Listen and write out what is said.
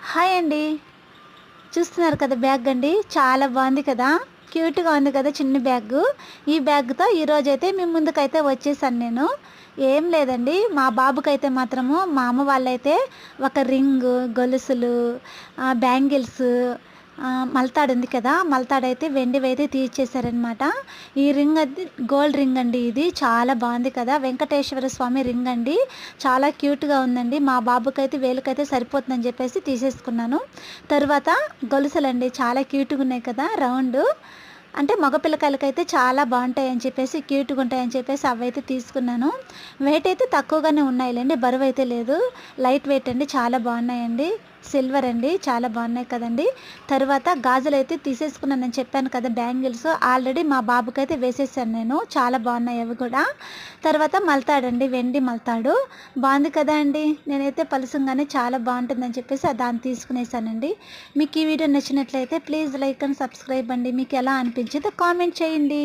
Hi అండి. చూస్తున్నారు కదా బ్యాగ్ అండి. చాలా బాగుంది కదా! క్యూట్‌గా ఉంది కదా చిన్ని బ్యాగు. ఈ బ్యాగ్‌తో ఈరోజైతే మీ ముందుకైతే వచ్చేసాను నేను. ఏం లేదండి, మా బాబుకైతే మాత్రము మా అమ్మ వాళ్ళైతే ఒక రింగు, గొలుసులు, బ్యాంగిల్స్, మలతాడు ఉంది కదా! మలతాడైతే వెండివైతే తీయిచ్చేసారనమాట. ఈ రింగ్ అది గోల్డ్ రింగ్ అండి ఇది. చాలా బాగుంది కదా! వెంకటేశ్వర స్వామి రింగ్ అండి. చాలా క్యూట్‌గా ఉందండి. మా బాబుకైతే వేలుకైతే సరిపోతుందని చెప్పేసి తీసేసుకున్నాను. తరువాత గొలుసులండి, చాలా క్యూట్‌గా ఉన్నాయి కదా! రౌండు. అంటే మగ పిల్లకాయలకైతే చాలా బాగుంటాయని చెప్పేసి, క్యూట్‌గా ఉంటాయని చెప్పేసి అవైతే తీసుకున్నాను. వెయిట్ అయితే తక్కువగానే ఉన్నాయిలెండి, బరువైతే లేదు. లైట్ వెయిట్ అండి, చాలా బాగున్నాయండి. సిల్వర్ అండి, చాలా బాగున్నాయి కదండీ! తరువాత గాజులైతే తీసేసుకున్నానని చెప్పాను కదా! బ్యాంగిల్స్ ఆల్రెడీ మా బాబుకైతే వేసేసాను నేను. చాలా బాగున్నాయి అవి కూడా. తర్వాత మలతాడండి, వెండి మలతాడు. బాగుంది కదా అండి! నేనైతే పలుసంగానే చాలా బాగుంటుందని చెప్పేసి దాన్ని తీసుకునేసానండి. మీకు ఈ వీడియో నచ్చినట్లయితే ప్లీజ్ లైక్ అండ్ సబ్స్క్రైబ్ అండి. మీకు ఎలా అనిపించిందో కామెంట్ చేయండి.